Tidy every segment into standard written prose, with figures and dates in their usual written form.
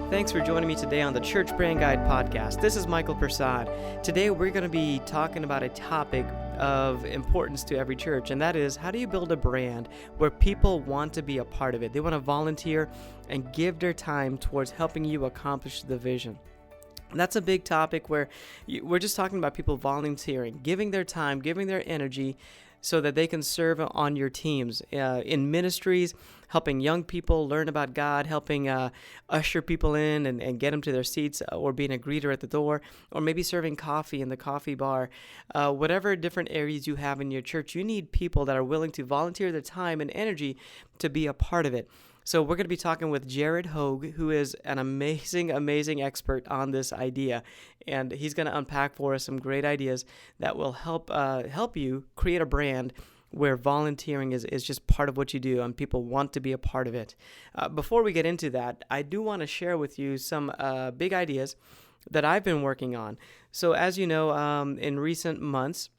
Thanks for joining me today on the Church Brand Guide podcast. This is Michael Prasad. Today we're going to be talking about a topic of importance to every church, and that is, how do you build a brand where people want to be a part of it? They want to volunteer and give their time towards helping you accomplish the vision. That's a big topic where we're just talking about people volunteering, giving their time, giving their energy so that they can serve on your teams in ministries, helping young people learn about God, helping usher people in and get them to their seats, or being a greeter at the door, or maybe serving coffee in the coffee bar. Whatever different areas you have in your church, you need people that are willing to volunteer their time and energy to be a part of it. So we're going to be talking with Jared Hogue, who is an amazing expert on this idea, and he's going to unpack for us some great ideas that will help you create a brand where volunteering is just part of what you do and people want to be a part of it. Before we get into that, I do want to share with you some big ideas that I've been working on. So as you know, in recent months,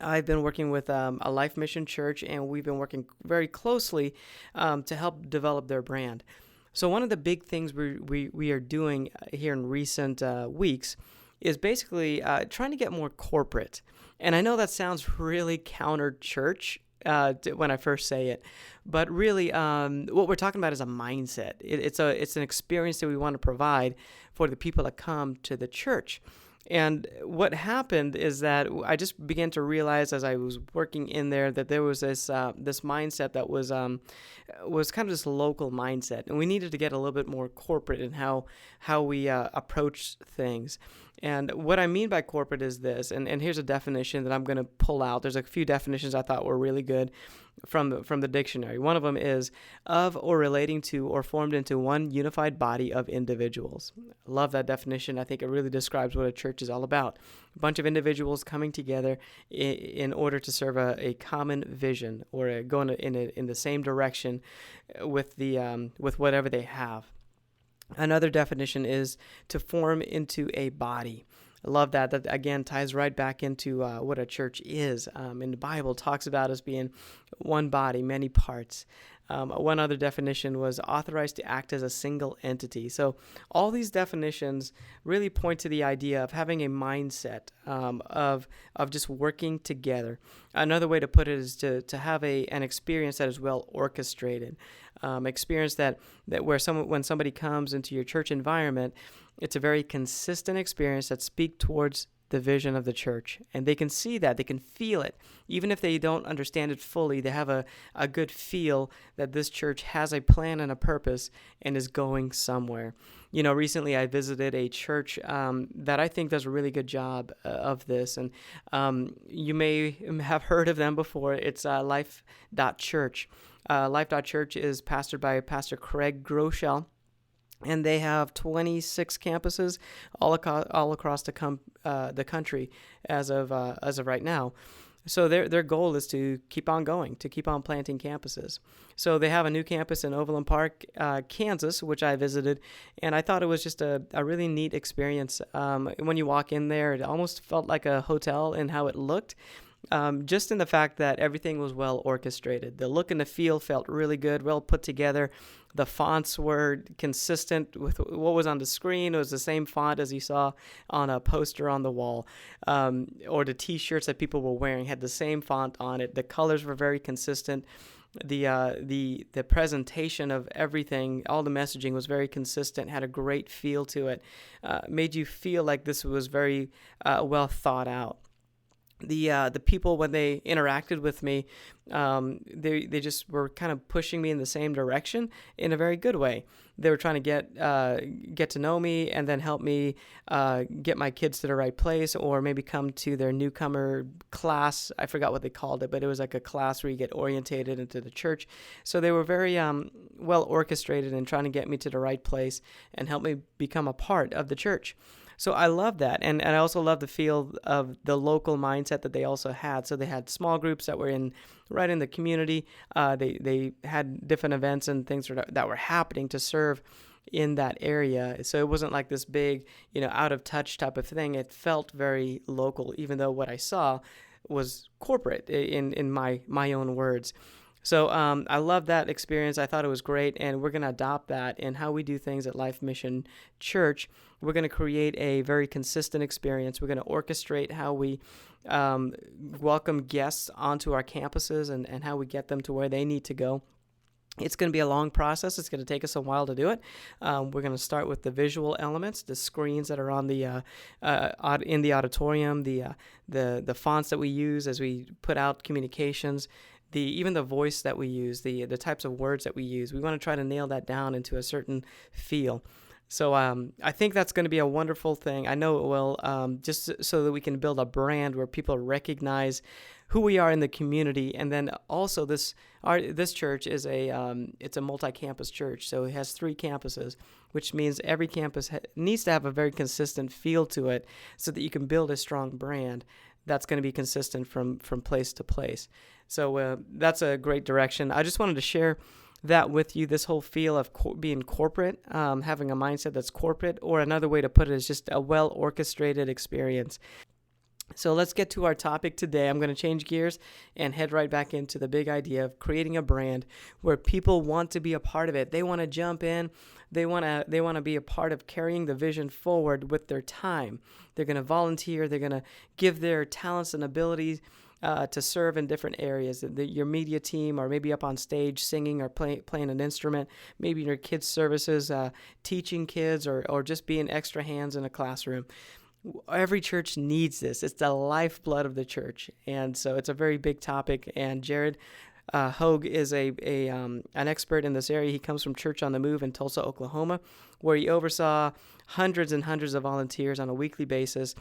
I've been working with a Life Mission Church, and we've been working very closely to help develop their brand. So one of the big things we are doing here in recent weeks is basically trying to get more corporate. And I know that sounds really counter-church when I first say it, but really what we're talking about is a mindset. It's an experience that we want to provide for the people that come to the church. And what happened is that I just began to realize as I was working in there that there was this mindset that was kind of this local mindset, and we needed to get a little bit more corporate in how we approach things. And what I mean by corporate is this, and here's a definition that I'm going to pull out. There's a few definitions I thought were really good from the dictionary. One of them is of or relating to or formed into one unified body of individuals. Love that definition. I think it really describes what a church is all about. A bunch of individuals coming together in order to serve a common vision, or going in the same direction with whatever they have. Another definition is to form into a body. I love that. That again ties right back into what a church is. And the Bible talks about us being one body, many parts. One other definition was authorized to act as a single entity. So all these definitions really point to the idea of having a mindset of just working together. Another way to put it is to have an experience that is well orchestrated. Experience that when somebody comes into your church environment, it's a very consistent experience that speaks towards the vision of the church, and they can see that, they can feel it. Even if they don't understand it fully, they have a good feel that this church has a plan and a purpose and is going somewhere. You know, recently I visited a church that I think does a really good job of this, and you may have heard of them before. It's Life.Church. Life.Church is pastored by Pastor Craig Groeschel, and they have 26 campuses all across the country as of right now. So their goal is to keep on going, to keep on planting campuses. So they have a new campus in Overland Park, Kansas, which I visited, and I thought it was just a really neat experience. When you walk in there, it almost felt like a hotel in how it looked. Just in the fact that everything was well orchestrated. The look and the feel felt really good, well put together. The fonts were consistent with what was on the screen. It was the same font as you saw on a poster on the wall, or the T-shirts that people were wearing had the same font on it. The colors were very consistent. The presentation of everything, all the messaging was very consistent, had a great feel to it, made you feel like this was very well thought out. The people, when they interacted with me, they just were kind of pushing me in the same direction in a very good way. They were trying to get to know me and then help me get my kids to the right place, or maybe come to their newcomer class. I forgot what they called it, but it was like a class where you get orientated into the church. So they were very well orchestrated in trying to get me to the right place and help me become a part of the church. So I love that, and I also love the feel of the local mindset that they also had. So they had small groups that were right in the community. They had different events and things that were happening to serve in that area. So it wasn't like this big, out of touch type of thing. It felt very local, even though what I saw was corporate in my own words. So I love that experience. I thought it was great, and we're going to adopt that in how we do things at Life Mission Church. We're going to create a very consistent experience. We're going to orchestrate how we welcome guests onto our campuses and how we get them to where they need to go. It's going to be a long process. It's going to take us a while to do it. We're going to start with the visual elements, the screens that are on the in the auditorium, the fonts that we use as we put out communications, even the voice that we use, the types of words that we use. We want to try to nail that down into a certain feel. So I think that's going to be a wonderful thing. I know it will, just so that we can build a brand where people recognize who we are in the community. And then also this church is it's a multi-campus church. So it has 3 campuses, which means every campus needs to have a very consistent feel to it so that you can build a strong brand that's going to be consistent from place to place. So that's a great direction. I just wanted to share that with you, this whole feel of being corporate, having a mindset that's corporate, or another way to put it is just a well-orchestrated experience. So let's get to our topic today. I'm going to change gears and head right back into the big idea of creating a brand where people want to be a part of it. They want to jump in. They want to be a part of carrying the vision forward with their time. They're going to volunteer. They're going to give their talents and abilities to serve in different areas. Your media team, or maybe up on stage singing or playing an instrument, maybe in your kids' services, teaching kids, or just being extra hands in a classroom. Every church needs this. It's the lifeblood of the church. And so it's a very big topic. And Jared Hogue is an expert in this area. He comes from Church on the Move in Tulsa, Oklahoma, where he oversaw hundreds and hundreds of volunteers on a weekly basis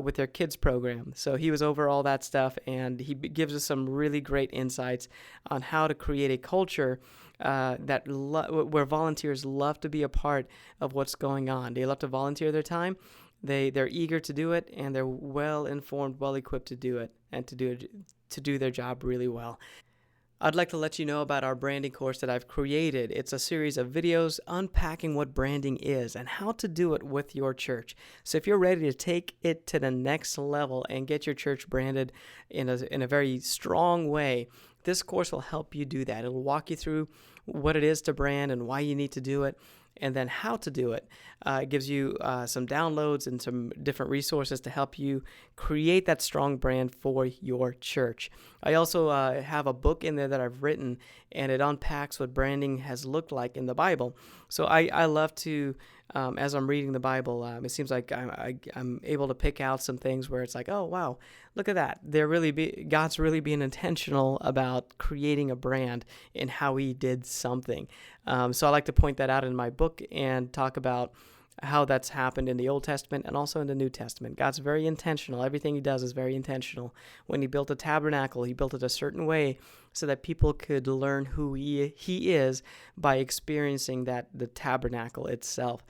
with their kids program. So he was over all that stuff, and he gives us some really great insights on how to create a culture where volunteers love to be a part of what's going on. They love to volunteer their time. They're eager to do it, and they're well informed, well equipped to do it, and to do their job really well. I'd like to let you know about our branding course that I've created. It's a series of videos unpacking what branding is and how to do it with your church. So if you're ready to take it to the next level and get your church branded in a very strong way, this course will help you do that. It'll walk you through what it is to brand and why you need to do it, and then how to do it. It gives you some downloads and some different resources to help you create that strong brand for your church. I also have a book in there that I've written, and it unpacks what branding has looked like in the Bible. So I love to, as I'm reading the Bible, it seems like I'm able to pick out some things where it's like, oh, wow, look at that. God's really being intentional about creating a brand in how he did something. So I like to point that out in my book and talk about how that's happened in the Old Testament and also in the New Testament. God's very intentional. Everything he does is very intentional. When he built a tabernacle, he built it a certain way so that people could learn who he is by experiencing the tabernacle itself.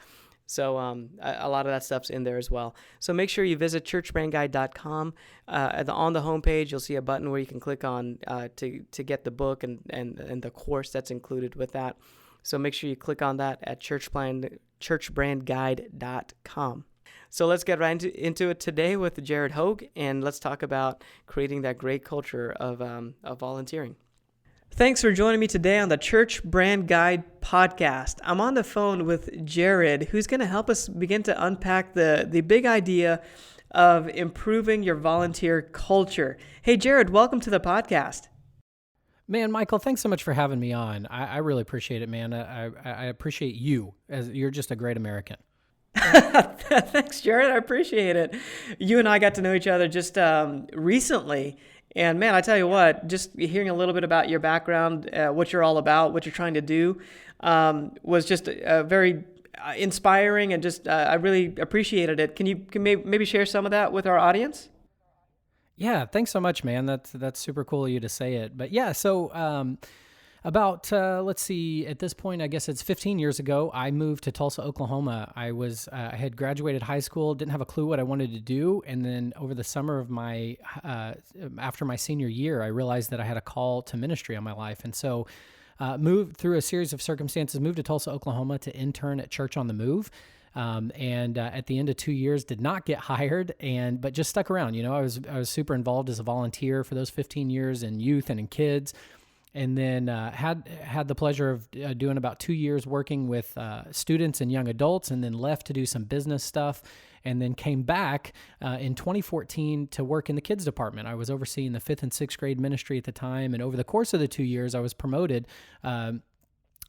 So a lot of that stuff's in there as well. So make sure you visit churchbrandguide.com. On the homepage, you'll see a button where you can click on to get the book and the course that's included with that. So make sure you click on that at churchbrandguide.com. So let's get right into it today with Jared Hogue, and let's talk about creating that great culture of volunteering. Thanks for joining me today on the Church Brand Guide podcast. I'm on the phone with Jared, who's going to help us begin to unpack the big idea of improving your volunteer culture. Hey, Jared, welcome to the podcast. Man, Michael, thanks so much for having me on. I really appreciate it, man. I appreciate you, as you're just a great American. Thanks, Jared. I appreciate it. You and I got to know each other just recently. And man, I tell you what, just hearing a little bit about your background, what you're all about, what you're trying to do, was just very inspiring, and just I really appreciated it. Can you maybe share some of that with our audience? Yeah, thanks so much, man. That's super cool of you to say it. But yeah, so let's see, at this point, I guess it's 15 years ago, I moved to Tulsa, Oklahoma. I had graduated high school, didn't have a clue what I wanted to do. And then over the summer of after my senior year, I realized that I had a call to ministry on my life. And so moved through a series of circumstances, moved to Tulsa, Oklahoma to intern at Church on the Move. And at the end of 2 years, did not get hired, but just stuck around. You know, I was super involved as a volunteer for those 15 years in youth and in kids. and then had the pleasure of doing about 2 years working with students and young adults, and then left to do some business stuff, and then came back in 2014 to work in the kids department. I was overseeing the 5th and 6th grade ministry at the time, and over the course of the 2 years, I was promoted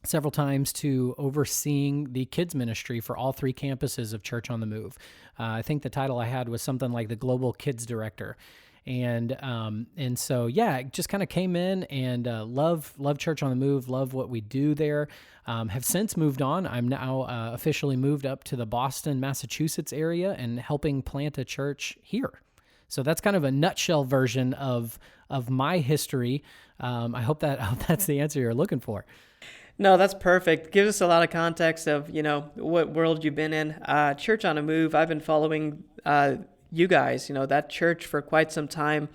several times to overseeing the kids ministry for all 3 campuses of Church on the Move. I think the title I had was something like the Global Kids Director. And so, yeah, just kind of came in and love Church on the Move, love what we do there. Have since moved on. I'm now officially moved up to the Boston, Massachusetts area and helping plant a church here. So that's kind of a nutshell version of my history. I hope that's the answer you're looking for. No, that's perfect. Gives us a lot of context of, what world you've been in. Church on a Move, I've been following you guys, that church for quite some time.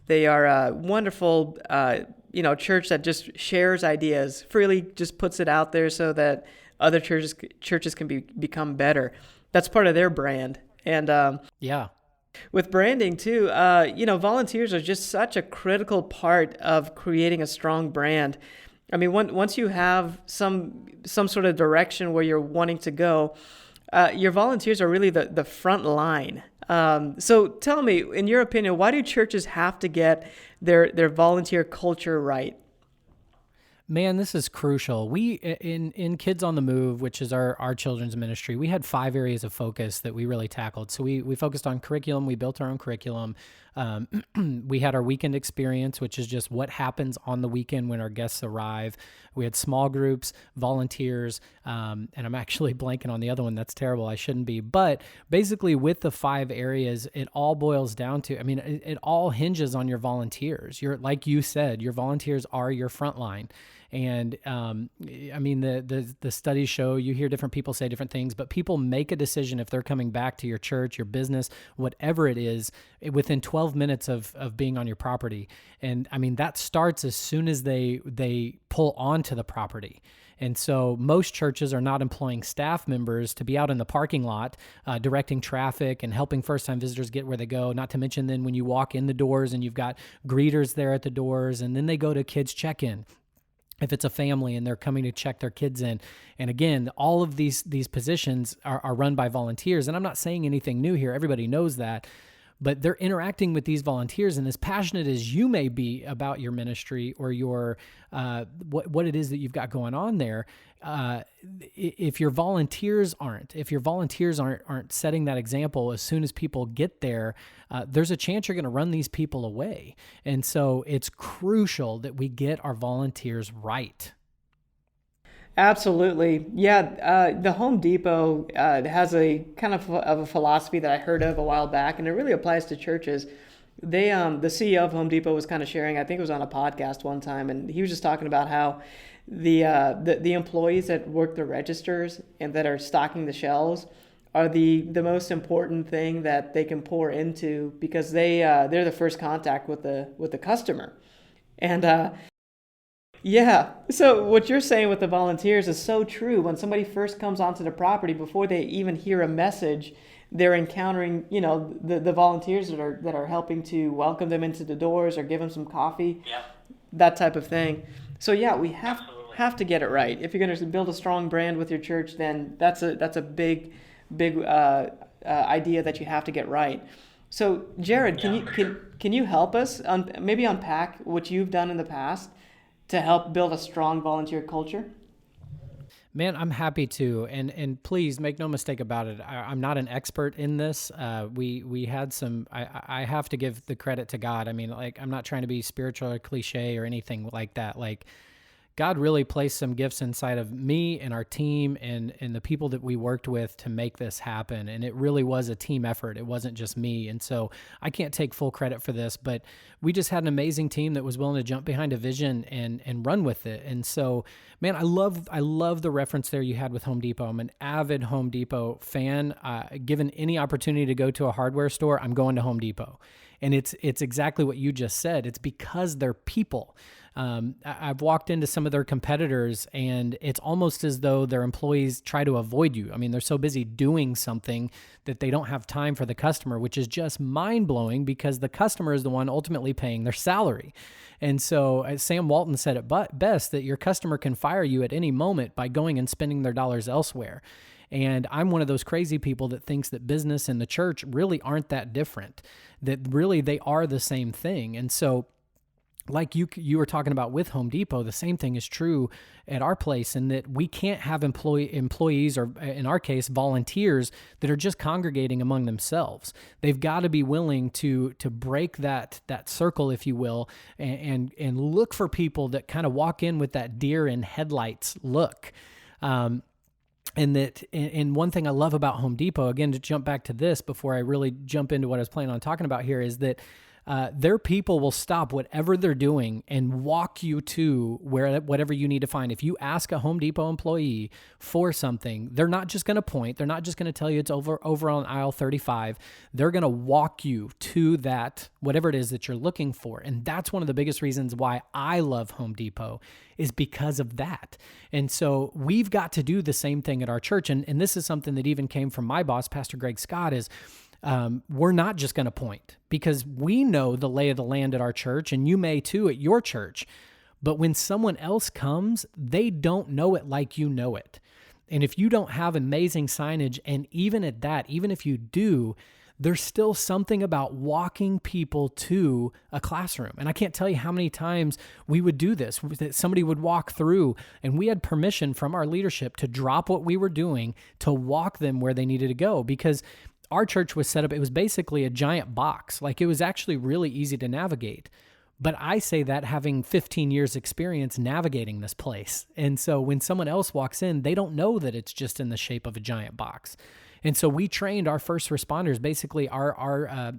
They are a wonderful, church that just shares ideas, freely just puts it out there so that other churches can become better. That's part of their brand. And yeah. With branding too, volunteers are just such a critical part of creating a strong brand. I mean, once you have some sort of direction where you're wanting to go, your volunteers are really the front line. So tell me, in your opinion, why do churches have to get their volunteer culture right? Man, this is crucial. We in Kids on the Move, which is our children's ministry, we had 5 areas of focus that we really tackled. So we focused on curriculum. We built our own curriculum. We had our weekend experience, which is just what happens on the weekend when our guests arrive. We had small groups, volunteers, and I'm actually blanking on the other one. That's terrible. I shouldn't be. But basically with the 5 areas, it all boils down to, it all hinges on your volunteers. Like you said, your volunteers are your front line. And the studies show, you hear different people say different things, but people make a decision if they're coming back to your church, your business, whatever it is, within 12 minutes of being on your property. And that starts as soon as they pull onto the property. And so most churches are not employing staff members to be out in the parking lot, directing traffic and helping first-time visitors get where they go, not to mention then when you walk in the doors and you've got greeters there at the doors, and then they go to kids check-in if it's a family and they're coming to check their kids in. And again, all of these positions are run by volunteers. And I'm not saying anything new here. Everybody knows that. But they're interacting with these volunteers, and as passionate as you may be about your ministry or your what it is that you've got going on there, if your volunteers aren't setting that example as soon as people get there, there's a chance you're going to run these people away. And so it's crucial that we get our volunteers right. Absolutely. Yeah, the Home Depot has a kind of a philosophy that I heard of a while back, and it really applies to churches. They, the CEO of Home Depot was kind of sharing, I think it was on a podcast one time, and he was just talking about how the employees that work the registers and that are stocking the shelves are the most important thing that they can pour into, because they're the first contact with the customer. And yeah. So what you're saying with the volunteers is so true. When somebody first comes onto the property, before they even hear a message, they're encountering, the volunteers that are helping to welcome them into the doors or give them some coffee, that type of thing. So yeah, we have to get it right. If you're going to build a strong brand with your church, then that's a big idea that you have to get right. So Jared, can you help us maybe unpack what you've done in the past to help build a strong volunteer culture? Man, I'm happy to, and please make no mistake about it. I'm not an expert in this. We had some. I have to give the credit to God. I'm not trying to be spiritual or cliche or anything like that. God really placed some gifts inside of me and our team and the people that we worked with to make this happen. And it really was a team effort. It wasn't just me. And so I can't take full credit for this, but we just had an amazing team that was willing to jump behind a vision and run with it. And so, man, I love the reference there you had with Home Depot. I'm an avid Home Depot fan. Given any opportunity to go to a hardware store, I'm going to Home Depot. And it's exactly what you just said. It's because they're people. I've walked into some of their competitors, and it's almost as though their employees try to avoid you. I mean, they're so busy doing something that they don't have time for the customer, which is just mind-blowing because the customer is the one ultimately paying their salary. And so as Sam Walton said it best, that your customer can fire you at any moment by going and spending their dollars elsewhere. And I'm one of those crazy people that thinks that business and the church really aren't that different, that really they are the same thing. And so like you were talking about with Home Depot, the same thing is true at our place, in that we can't have employees, or in our case, volunteers that are just congregating among themselves. They've got to be willing to break that circle, if you will, and look for people that kind of walk in with that deer in headlights look. And one thing I love about Home Depot, again, to jump back to this before I really jump into what I was planning on talking about here, is that their people will stop whatever they're doing and walk you to whatever you need to find. If you ask a Home Depot employee for something, they're not just going to point. They're not just going to tell you it's over on aisle 35. They're going to walk you to that, whatever it is that you're looking for. And that's one of the biggest reasons why I love Home Depot, is because of that. And so we've got to do the same thing at our church. And this is something that even came from my boss, Pastor Greg Scott, is we're not just going to point, because we know the lay of the land at our church, and you may too at your church. But when someone else comes, they don't know it like you know it. And if you don't have amazing signage, and even at that, even if you do, there's still something about walking people to a classroom. And I can't tell you how many times we would do this, that somebody would walk through and we had permission from our leadership to drop what we were doing to walk them where they needed to go, because our church was set up, it was basically a giant box. Like, it was actually really easy to navigate. But I say that having 15 years experience navigating this place. And so when someone else walks in, they don't know that it's just in the shape of a giant box. And so we trained our first responders, basically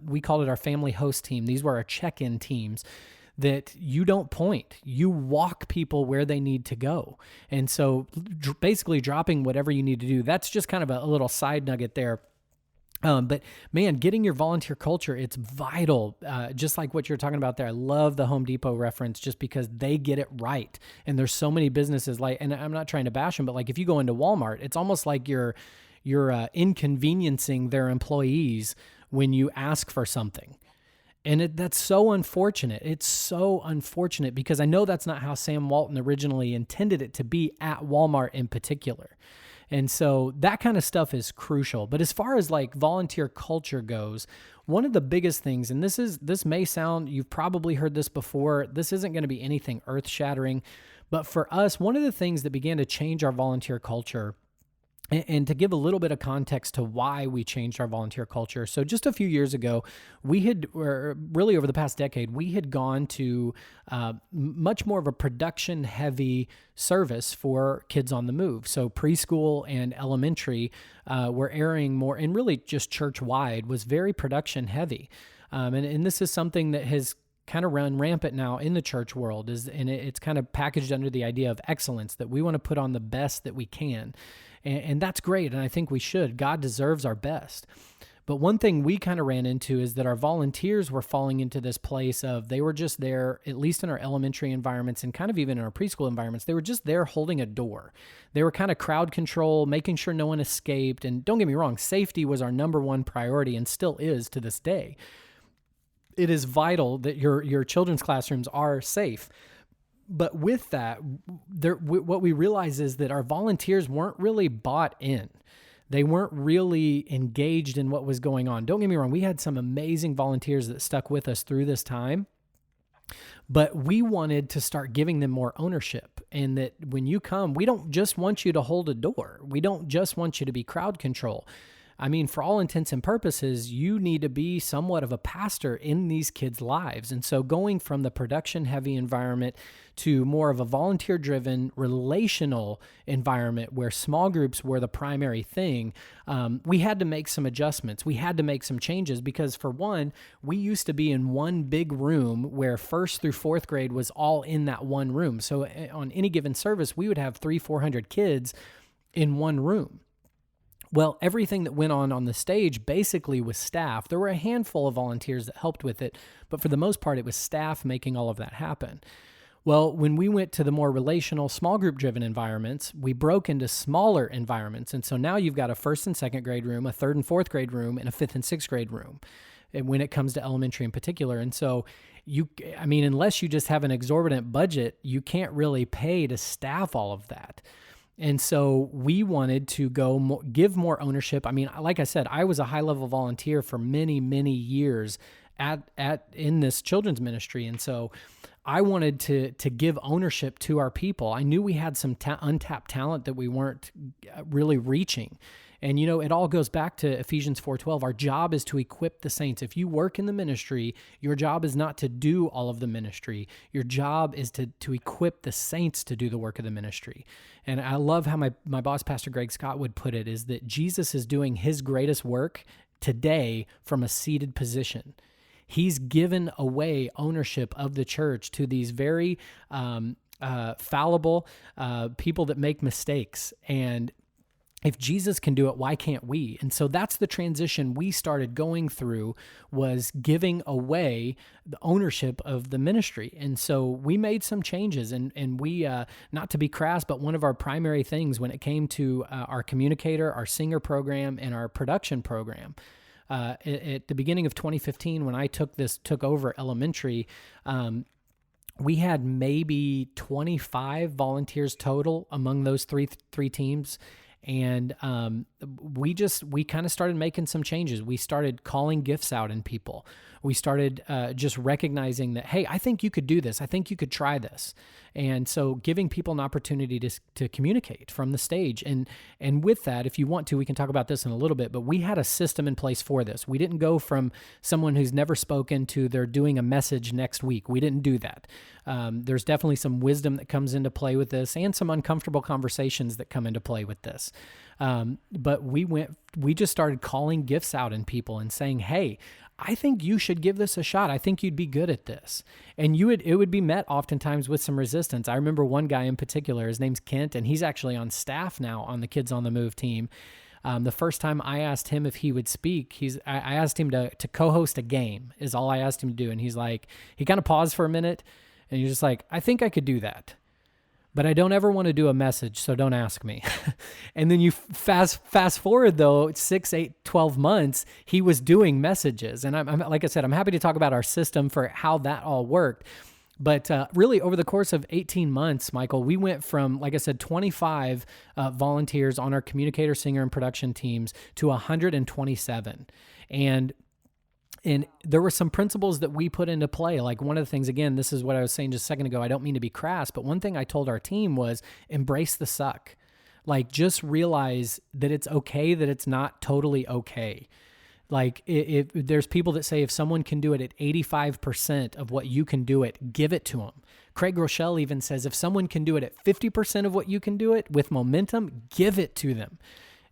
we called it our family host team. These were our check-in teams, that you don't point, you walk people where they need to go. And so basically dropping whatever you need to do. That's just kind of a little side nugget there. But man, getting your volunteer culture, it's vital. Just like what you're talking about there. I love the Home Depot reference just because they get it right. And there's so many businesses and I'm not trying to bash them, but like if you go into Walmart, it's almost like you're inconveniencing their employees when you ask for something. And that's so unfortunate. It's so unfortunate, because I know that's not how Sam Walton originally intended it to be at Walmart in particular. And so that kind of stuff is crucial. But as far as like volunteer culture goes, one of the biggest things, and this may sound, you've probably heard this before, this isn't going to be anything earth-shattering, but for us, one of the things that began to change our volunteer culture, and to give a little bit of context to why we changed our volunteer culture. So just a few years ago, really over the past decade, we had gone to much more of a production-heavy service for kids on the move. So preschool and elementary were airing more, and really just church-wide was very production-heavy. And this is something that has kind of run rampant now in the church world, and it's kind of packaged under the idea of excellence, that we want to put on the best that we can. And that's great, and I think we should. God deserves our best. But one thing we kind of ran into is that our volunteers were falling into this place of they were just there, at least in our elementary environments and kind of even in our preschool environments, they were just there holding a door. They were kind of crowd control, making sure no one escaped. And don't get me wrong, safety was our number one priority and still is to this day. It is vital that your children's classrooms are safe. But with that, what we realize is that our volunteers weren't really bought in. They weren't really engaged in what was going on. Don't get me wrong, we had some amazing volunteers that stuck with us through this time, but we wanted to start giving them more ownership. And that when you come, we don't just want you to hold a door. We don't just want you to be crowd control. I mean, for all intents and purposes, you need to be somewhat of a pastor in these kids' lives. And so going from the production-heavy environment to more of a volunteer-driven, relational environment where small groups were the primary thing, we had to make some adjustments. We had to make some changes because, for one, we used to be in one big room where 1st through 4th grade was all in that one room. So on any given service, we would have 300-400 kids in one room. Well, everything that went on the stage basically was staff. There were a handful of volunteers that helped with it, but for the most part, it was staff making all of that happen. Well, when we went to the more relational, small group driven environments, we broke into smaller environments. And so now you've got a first and second grade room, a third and fourth grade room, and a fifth and sixth grade room, and when it comes to elementary in particular. And so unless you just have an exorbitant budget, you can't really pay to staff all of that. And so we wanted to give more ownership. I mean, like I said, I was a high-level volunteer for many, many years in this children's ministry. And so I wanted to give ownership to our people. I knew we had some untapped talent that we weren't really reaching. And, it all goes back to Ephesians 4:12. Our job is to equip the saints. If you work in the ministry, your job is not to do all of the ministry. Your job is to equip the saints to do the work of the ministry. And I love how my boss, Pastor Greg Scott, would put it, is that Jesus is doing his greatest work today from a seated position. He's given away ownership of the church to these very fallible people that make mistakes. And if Jesus can do it, why can't we? And so that's the transition we started going through, was giving away the ownership of the ministry. And so we made some changes, and we, not to be crass, but one of our primary things when it came to our communicator, our singer program, and our production program, at the beginning of 2015, when I took over elementary, we had maybe 25 volunteers total among those three teams. And we kind of started making some changes. We started calling gifts out in people. We started just recognizing that, hey, I think you could do this. I think you could try this. And so giving people an opportunity to communicate from the stage. And with that, if you want to, we can talk about this in a little bit, but we had a system in place for this. We didn't go from someone who's never spoken to they're doing a message next week. We didn't do that. There's definitely some wisdom that comes into play with this, and some uncomfortable conversations that come into play with this. But we just started calling gifts out in people and saying, hey, I think you should give this a shot. I think you'd be good at this. And it would be met oftentimes with some resistance. I remember one guy in particular, his name's Kent, and he's actually on staff now on the Kids on the Move team. The first time I asked him if he would speak, I asked him to co-host a game, is all I asked him to do. And he kind of paused for a minute, and he's just like, I think I could do that, but I don't ever want to do a message, so don't ask me. And then you fast forward, though, 6, 8, 12 months, he was doing messages. And I'm like I said, I'm happy to talk about our system for how that all worked. But really, over the course of 18 months, Michael, we went from, like I said, 25 volunteers on our communicator, singer, and production teams to 127. And there were some principles that we put into play. Like one of the things, again, this is what I was saying just a second ago, I don't mean to be crass, but one thing I told our team was embrace the suck. Like, just realize that it's okay, that it's not totally okay. Like, if there's people that say if someone can do it at 85% of what you can do it, give it to them. Craig Rochelle even says if someone can do it at 50% of what you can do it with momentum, give it to them.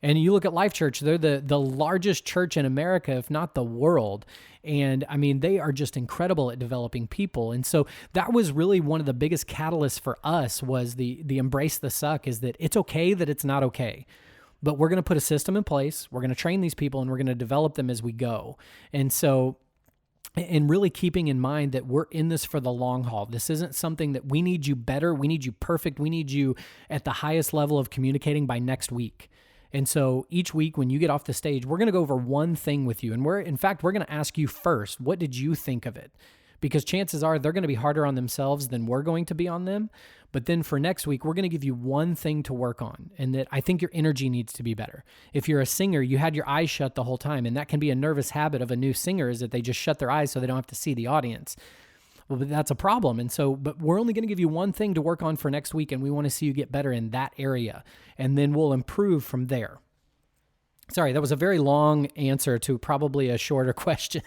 And you look at Life Church, they're the largest church in America, if not the world. And I mean, they are just incredible at developing people. And so that was really one of the biggest catalysts for us, was the embrace the suck, is that it's okay that it's not okay. But we're going to put a system in place. We're going to train these people, and we're going to develop them as we go. And so, and really keeping in mind that we're in this for the long haul. This isn't something that we need you better, we need you perfect, we need you at the highest level of communicating by next week. And so each week when you get off the stage, we're going to go over one thing with you. And we're going to ask you first, what did you think of it? Because chances are they're going to be harder on themselves than we're going to be on them. But then for next week, we're going to give you one thing to work on, and that I think your energy needs to be better. If you're a singer, you had your eyes shut the whole time, and that can be a nervous habit of a new singer, is that they just shut their eyes so they don't have to see the audience. Well, but that's a problem. And so, but we're only going to give you one thing to work on for next week, and we want to see you get better in that area. And then we'll improve from there. Sorry, that was a very long answer to probably a shorter question.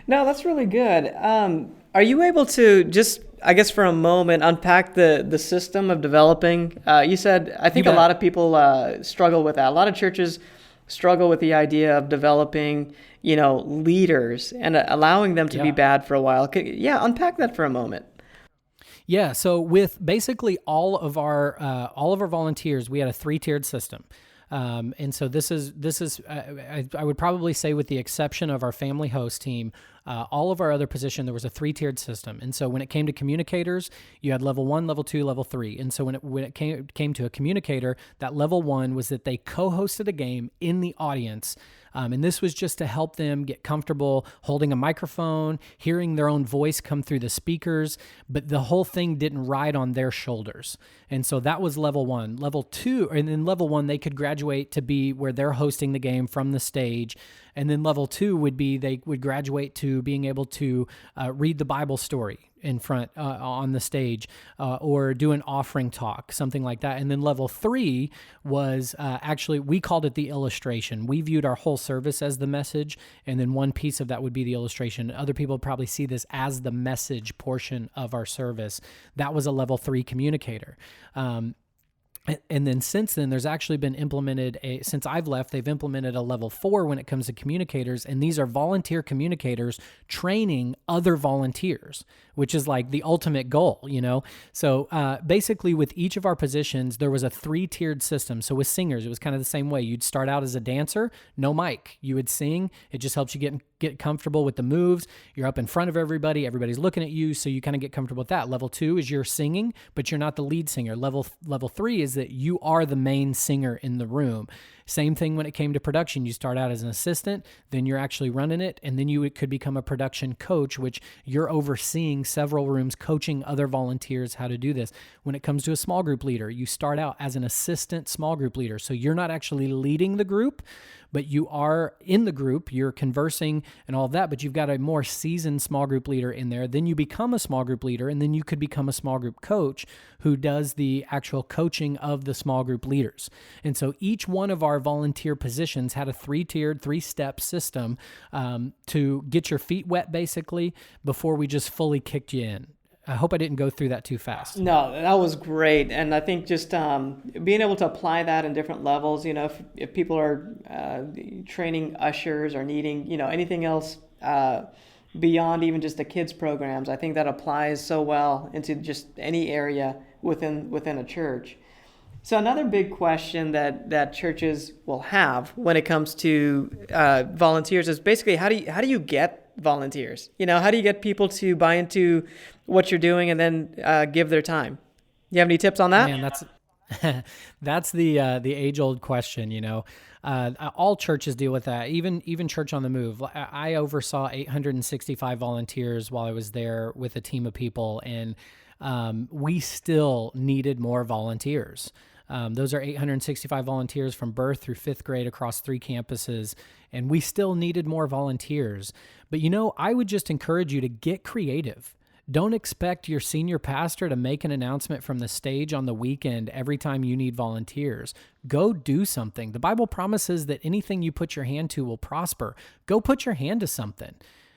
No, that's really good. Are you able to just, I guess for a moment, unpack the system of developing? You said, I think a lot of people struggle with that. A lot of churches struggle with the idea of developing, leaders and allowing them to be bad for a while. Unpack that for a moment. Yeah, so with basically all of our volunteers, we had a 3-tiered system. And so this is I would probably say, with the exception of our family host team, all of our other position, there was a 3-tiered system. And so when it came to communicators, you had level 1, level 2, level 3. And so when it came to a communicator, that level 1 was that they co-hosted a game in the audience. And this was just to help them get comfortable holding a microphone, hearing their own voice come through the speakers, but the whole thing didn't ride on their shoulders. And so that was level 1. Level 2, and in level 1, they could graduate to be where they're hosting the game from the stage. And then level 2 would be they would graduate to being able to read the Bible story in front on the stage, or do an offering talk, something like that. And then level 3 was actually, we called it the illustration. We viewed our whole service as the message, and then one piece of that would be the illustration. Other people probably see this as the message portion of our service. That was a level 3 communicator. And then since then, there's actually been implemented since I've left, they've implemented a level 4 when it comes to communicators. And these are volunteer communicators training other volunteers, which is like the ultimate goal, you know? So basically with each of our positions, there was a 3-tiered system. So with singers, it was kind of the same way. You'd start out as a dancer, no mic. You would sing. It just helps you get comfortable with the moves. You're up in front of everybody. Everybody's looking at you. So you kind of get comfortable with that. Level 2 is you're singing, but you're not the lead singer. Level 3 is that you are the main singer in the room. Same thing when it came to production. You start out as an assistant, then you're actually running it, and then you could become a production coach, which you're overseeing several rooms, coaching other volunteers how to do this. When it comes to a small group leader, you start out as an assistant small group leader. So you're not actually leading the group, but you are in the group, you're conversing and all of that, but you've got a more seasoned small group leader in there. Then you become a small group leader, and then you could become a small group coach who does the actual coaching of the small group leaders. And so each one of our volunteer positions had a 3-tiered, 3-step system to get your feet wet, basically, before we just fully kicked you in. I hope I didn't go through that too fast. No, that was great. And I think just being able to apply that in different levels, you know, if people are training ushers or needing, you know, anything else beyond even just the kids programs, I think that applies so well into just any area within a church. So another big question that churches will have when it comes to volunteers is basically how do you get volunteers? You know, how do you get people to buy into what you're doing and then give their time? You have any tips on that? Man, that's the age-old question, you know. All churches deal with that, even Church on the Move. I oversaw 865 volunteers while I was there with a team of people, and we still needed more volunteers. Those are 865 volunteers from birth through 5th grade across 3 campuses, and we still needed more volunteers. But, you know, I would just encourage you to get creative. Don't expect your senior pastor to make an announcement from the stage on the weekend every time you need volunteers. Go do something. The Bible promises that anything you put your hand to will prosper. Go put your hand to something.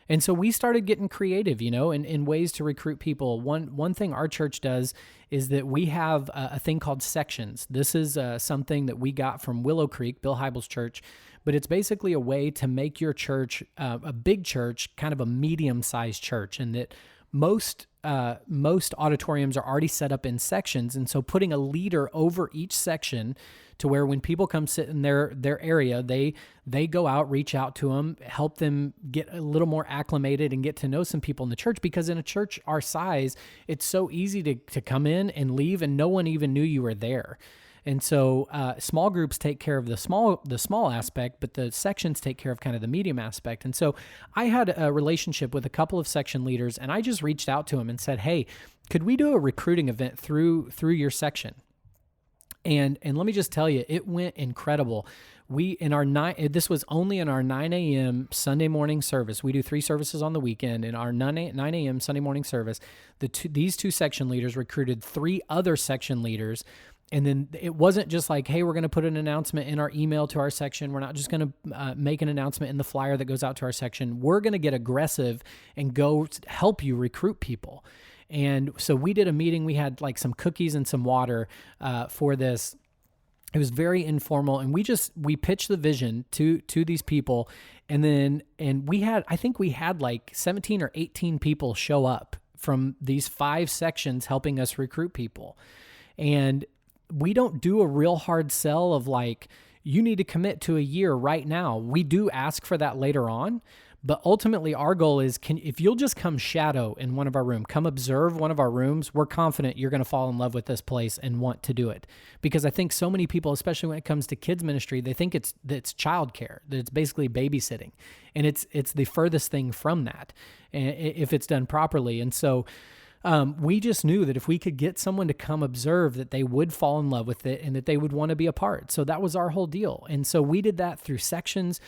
And so we started getting creative, you know, in ways to recruit people. One thing our church does is that we have a thing called sections. This is something that we got from Willow Creek, Bill Hybel's church, but it's basically a way to make your church, a big church, kind of a medium-sized church, and that most auditoriums are already set up in sections. And so putting a leader over each section to where when people come sit in their area, they go out, reach out to them, help them get a little more acclimated and get to know some people in the church. Because in a church our size, it's so easy to come in and leave and no one even knew you were there. And so small groups take care of the small aspect, but the sections take care of kind of the medium aspect. And so I had a relationship with a couple of section leaders, and I just reached out to them and said, hey, could we do a recruiting event through your section? And let me just tell you, it went incredible. This was only in our 9 a.m. Sunday morning service. We do 3 services on the weekend. In our 9 a.m. Sunday morning service, these 2 section leaders recruited 3 other section leaders. And then it wasn't just like, hey, we're going to put an announcement in our email to our section. We're not just going to make an announcement in the flyer that goes out to our section. We're going to get aggressive and go help you recruit people. And so we did a meeting. We had like some cookies and some water for this. It was very informal, and we pitched the vision to these people, and I think we had like 17 or 18 people show up from these 5 sections helping us recruit people. And we don't do a real hard sell of like, you need to commit to a year right now. We do ask for that later on, but ultimately our goal is, if you'll just come shadow in one of our rooms, come observe one of our rooms, we're confident you're going to fall in love with this place and want to do it. Because I think so many people, especially when it comes to kids ministry, they think it's childcare, that it's basically babysitting. And it's the furthest thing from that, if it's done properly. And so we just knew that if we could get someone to come observe, that they would fall in love with it and that they would want to be a part. So that was our whole deal. And so we did that through sections.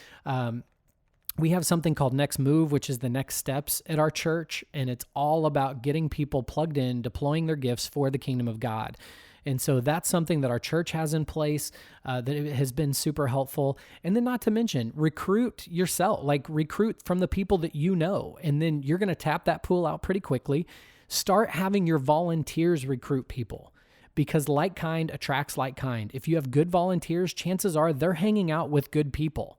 We have something called Next Move, which is the next steps at our church. And it's all about getting people plugged in, deploying their gifts for the kingdom of God. And so that's something that our church has in place that has been super helpful. And then not to mention, recruit yourself, like recruit from the people that you know. And then you're going to tap that pool out pretty quickly. Start having your volunteers recruit people, because like kind attracts like kind. If you have good volunteers, chances are they're hanging out with good people.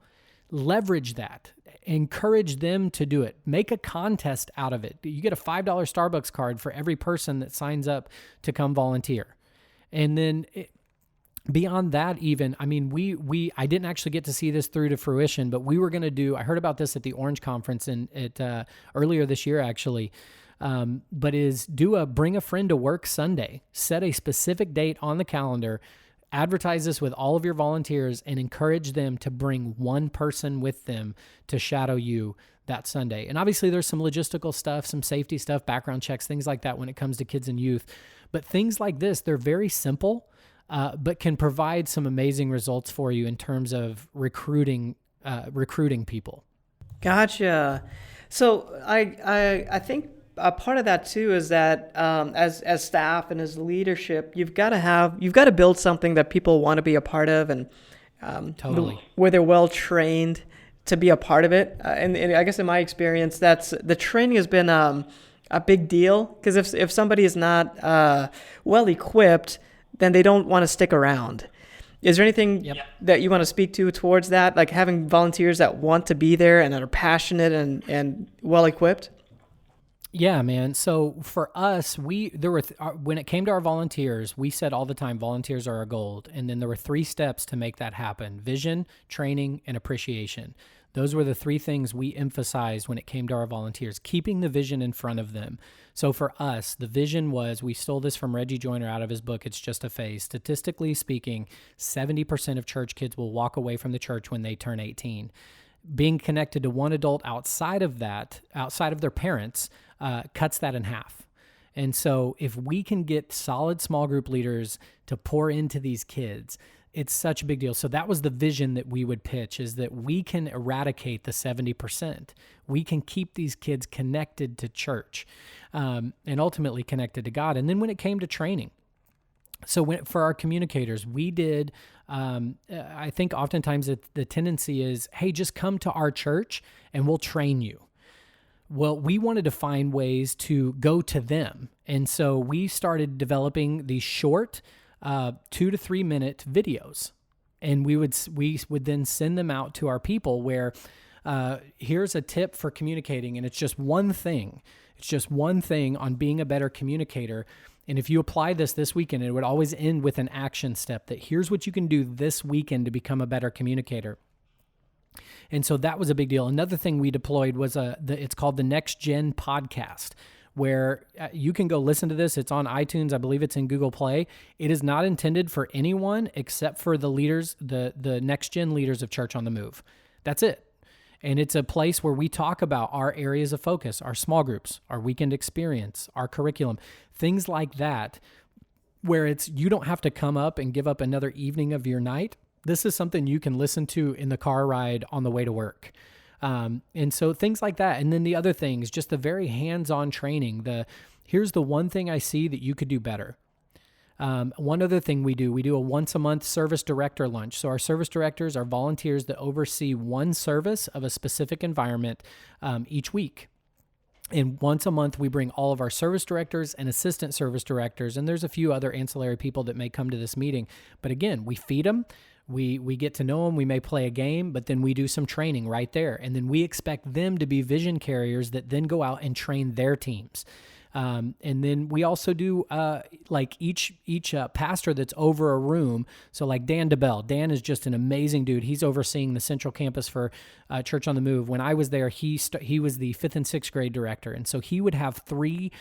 Leverage that. Encourage them to do it. Make a contest out of it. You get a $5 Starbucks card for every person that signs up to come volunteer. And then beyond that, even, I mean, I didn't actually get to see this through to fruition, but we were going to do, I heard about this at the Orange Conference earlier this year, actually. But is do a bring a friend to work Sunday, set a specific date on the calendar, advertise this with all of your volunteers, and encourage them to bring one person with them to shadow you that Sunday. And obviously there's some logistical stuff, some safety stuff, background checks, things like that when it comes to kids and youth. But things like this, they're very simple, but can provide some amazing results for you in terms of recruiting people. Gotcha. So I think a part of that too is that as staff and as leadership, you've got to build something that people want to be a part of, and totally where they're well trained to be a part of it. And I guess in my experience, that's the training has been a big deal, because if somebody is not well equipped, then they don't want to stick around. Is there anything that you want to speak to towards that, like having volunteers that want to be there and that are passionate and well equipped? Yeah, man. So for us, when it came to our volunteers, we said all the time, volunteers are our gold. And then there were 3 steps to make that happen: vision, training, and appreciation. Those were the 3 things we emphasized when it came to our volunteers, keeping the vision in front of them. So for us, the vision was, we stole this from Reggie Joyner out of his book, It's Just a Phase. Statistically speaking, 70% of church kids will walk away from the church when they turn 18. Being connected to one adult outside of their parents, cuts that in half. And so if we can get solid small group leaders to pour into these kids, it's such a big deal. So that was the vision that we would pitch, is that we can eradicate the 70%. We can keep these kids connected to church, and ultimately connected to God. And then when it came to training, so for our communicators, we did, I think oftentimes the tendency is, hey, just come to our church and we'll train you. Well, we wanted to find ways to go to them. And so we started developing these short 2 to 3 minute videos. And we would then send them out to our people where here's a tip for communicating. And it's just one thing. It's just one thing on being a better communicator. And if you apply this weekend, it would always end with an action step that here's what you can do this weekend to become a better communicator. And so that was a big deal. Another thing we deployed was it's called the Next Gen Podcast, where you can go listen to this. It's on iTunes. I believe it's in Google Play. It is not intended for anyone except for the leaders, the Next Gen leaders of Church on the Move. That's it. And it's a place where we talk about our areas of focus, our small groups, our weekend experience, our curriculum, things like that, where you don't have to come up and give up another evening of your night. This is something you can listen to in the car ride on the way to work. And so things like that. And then the other things, just the very hands-on training, here's the one thing I see that you could do better. One other thing we do a once a month service director lunch. So our service directors are volunteers that oversee one service of a specific environment each week. And once a month, we bring all of our service directors and assistant service directors, and there's a few other ancillary people that may come to this meeting. But again, we feed them. We get to know them. We may play a game, but then we do some training right there. And then we expect them to be vision carriers that then go out and train their teams. And then we also do like each pastor that's over a room. So like Dan DeBell. Dan is just an amazing dude. He's overseeing the Central Campus for Church on the Move. When I was there, he was the 5th and 6th grade director. And so he would have 3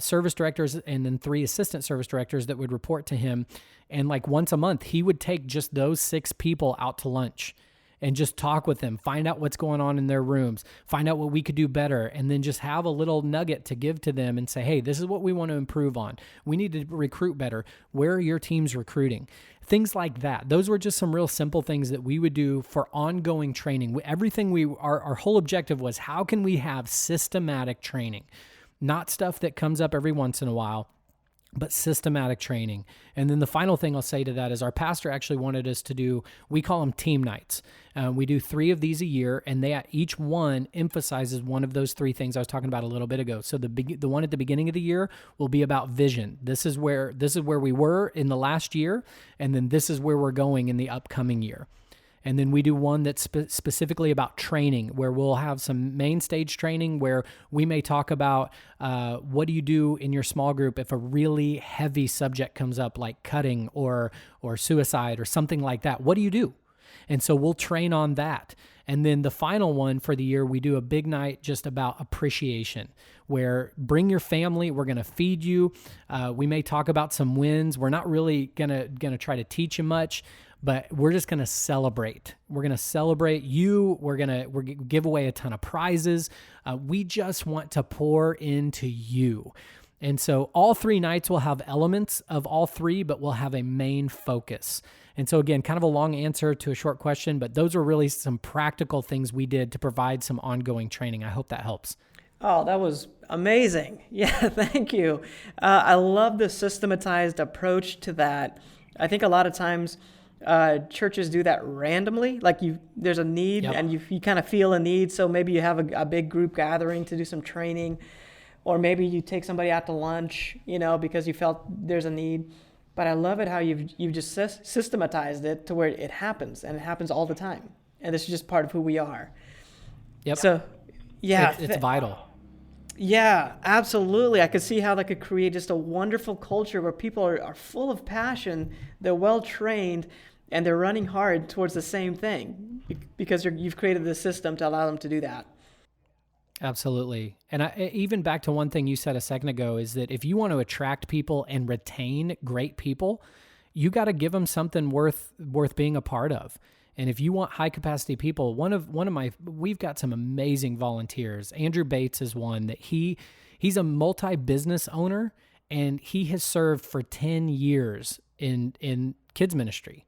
service directors and then 3 assistant service directors that would report to him. And like once a month, he would take just those 6 people out to lunch and just talk with them, find out what's going on in their rooms, find out what we could do better, and then just have a little nugget to give to them and say, hey, this is what we want to improve on. We need to recruit better. Where are your teams recruiting? Things like that. Those were just some real simple things that we would do for ongoing training. Our whole objective was, how can we have systematic training? Not stuff that comes up every once in a while, but systematic training. And then the final thing I'll say to that is our pastor actually wanted us to do, we call them team nights. We do 3 of these a year, and each one emphasizes one of those 3 things I was talking about a little bit ago. So the one at the beginning of the year will be about vision. This is where we were in the last year, and then this is where we're going in the upcoming year. And then we do one that's specifically about training, where we'll have some main stage training where we may talk about what do you do in your small group if a really heavy subject comes up, like cutting or suicide or something like that. What do you do? And so we'll train on that. And then the final one for the year, we do a big night just about appreciation, where bring your family. We're going to feed you. We may talk about some wins. We're not really going to try to teach you much, but we're just going to celebrate. We're going to celebrate you. We're going to give away a ton of prizes. We just want to pour into you. And so all 3 nights will have elements of all 3, but we'll have a main focus. And so again, kind of a long answer to a short question, but those are really some practical things we did to provide some ongoing training. I hope that helps. Oh, that was amazing. Yeah, thank you. I love the systematized approach to that. I think a lot of times churches do that randomly. Like there's a need, yep, and you kind of feel a need. So maybe you have a big group gathering to do some training, or maybe you take somebody out to lunch, because you felt there's a need. But I love it how you've just systematized it to where it happens, and it happens all the time. And this is just part of who we are. Yep. So, yeah. It's vital. Yeah, absolutely. I could see how that could create just a wonderful culture where people are full of passion, they're well-trained, and they're running hard towards the same thing because you've created the system to allow them to do that. Absolutely. And even back to one thing you said a second ago is that if you want to attract people and retain great people, you got to give them something worth being a part of. And if you want high capacity people, we've got some amazing volunteers. Andrew Bates is one that he's a multi-business owner, and he has served for 10 years in kids ministry.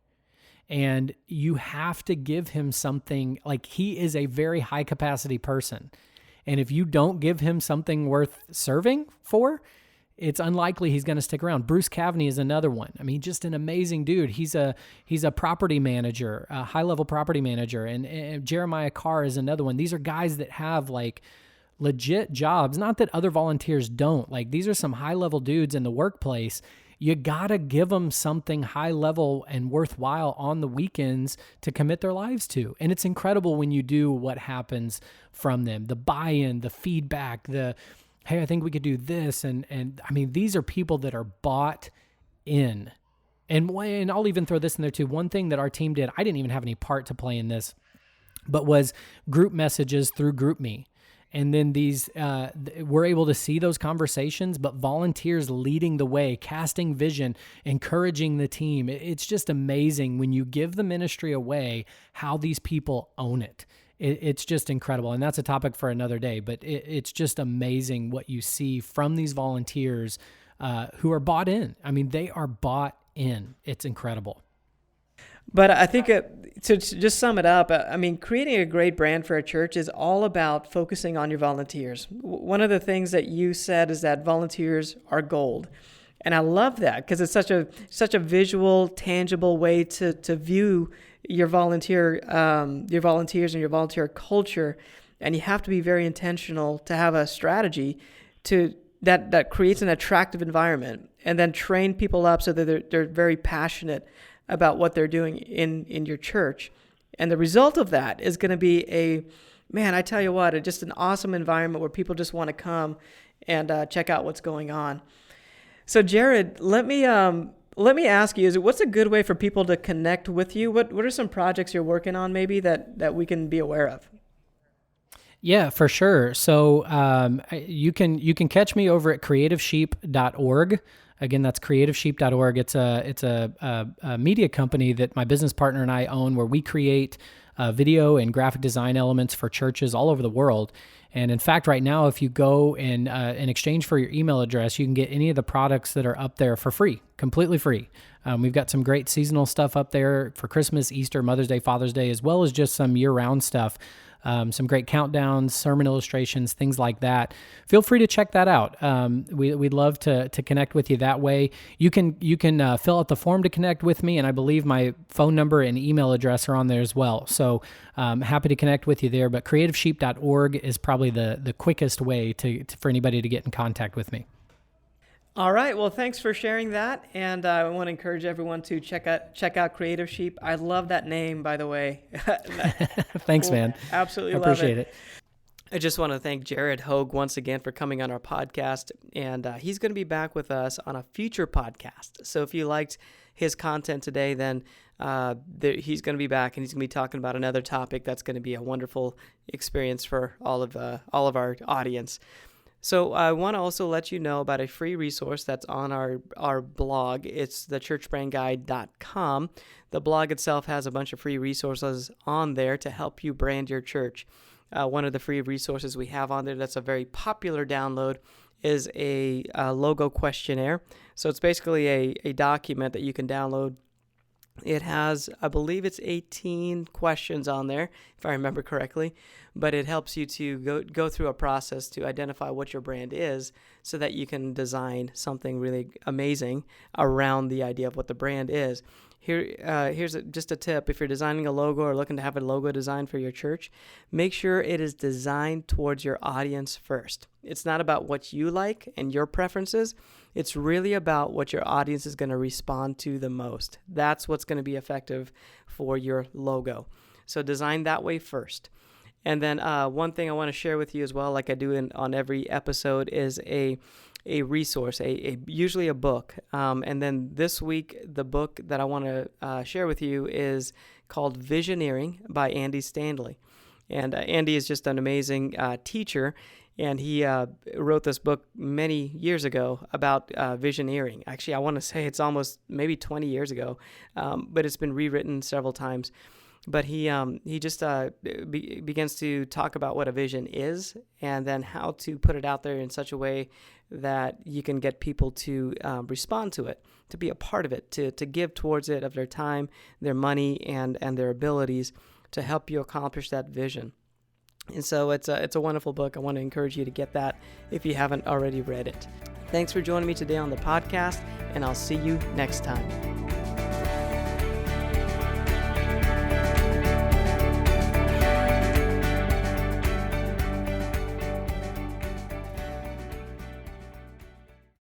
And you have to give him something. Like, he is a very high capacity person. And if you don't give him something worth serving for, it's unlikely he's going to stick around. Bruce Cavaney is another one. I mean, just an amazing dude. He's a property manager, a high-level property manager. And Jeremiah Carr is another one. These are guys that have like legit jobs. Not that other volunteers don't. Like, these are some high-level dudes in the workplace. You got to give them something high-level and worthwhile on the weekends to commit their lives to. And it's incredible when you do what happens from them. The buy-in, the feedback, hey, I think we could do this. And I mean, these are people that are bought in. And I'll even throw this in there too. One thing that our team did, I didn't even have any part to play in this, but was group messages through GroupMe. And then we're able to see those conversations, but volunteers leading the way, casting vision, encouraging the team. It's just amazing when you give the ministry away, how these people own it. It's just incredible. And that's a topic for another day, but it's just amazing what you see from these volunteers who are bought in. I mean, they are bought in. It's incredible. But I think to just sum it up, I mean, creating a great brand for a church is all about focusing on your volunteers. One of the things that you said is that volunteers are gold. And I love that because it's such a visual, tangible way to view your volunteers and your volunteer culture. And you have to be very intentional to have a strategy that creates an attractive environment, and then train people up so that they're very passionate about what they're doing in your church. And the result of that is going to be I tell you what, just an awesome environment where people just want to come and check out what's going on. So Jared, let me ask you: what's a good way for people to connect with you? What are some projects you're working on, maybe that we can be aware of? Yeah, for sure. So you can catch me over at creativesheep.org. Again, that's creativesheep.org. It's a media company that my business partner and I own, where we create video and graphic design elements for churches all over the world. And in fact, right now, if you go and in exchange for your email address, you can get any of the products that are up there for free, completely free. We've got some great seasonal stuff up there for Christmas, Easter, Mother's Day, Father's Day, as well as just some year-round stuff. Some great countdowns, sermon illustrations, things like that. Feel free to check that out. We'd love to connect with you that way. You can fill out the form to connect with me, and I believe my phone number and email address are on there as well. So happy to connect with you there. But creativesheep.org is probably the quickest way for anybody to get in contact with me. All right. Well, thanks for sharing that. And I want to encourage everyone to check out Creative Sheep. I love that name, by the way. Thanks, man. Absolutely I love appreciate it. I just want to thank Jared Hogue once again for coming on our podcast. And he's going to be back with us on a future podcast. So if you liked his content today, then he's going to be back, and he's going to be talking about another topic that's going to be a wonderful experience for all of our audience. So I want to also let you know about a free resource that's on our blog. It's thechurchbrandguide.com. The blog itself has a bunch of free resources on there to help you brand your church. One of the free resources we have on there that's a very popular download is a logo questionnaire. So it's basically a document that you can download. It has, I believe it's 18 questions on there, if I remember correctly, but it helps you to go through a process to identify what your brand is so that you can design something really amazing around the idea of what the brand is. Here's just a tip. If you're designing a logo or looking to have a logo design for your church, make sure it is designed towards your audience first. It's not about what you like and your preferences. It's really about what your audience is going to respond to the most. That's what's going to be effective for your logo. So design that way first. And then one thing I want to share with you as well, like I do on every episode, is a resource, usually a book. And then this week, the book that I want to share with you is called Visioneering by Andy Stanley. And Andy is just an amazing teacher, and he wrote this book many years ago about visioneering. Actually, I want to say it's almost maybe 20 years ago, but it's been rewritten several times. But he just begins to talk about what a vision is, and then how to put it out there in such a way that you can get people to respond to it, to be a part of it, to give towards it of their time, their money, and their abilities to help you accomplish that vision. And so it's a wonderful book. I want to encourage you to get that if you haven't already read it. Thanks for joining me today on the podcast, and I'll see you next time.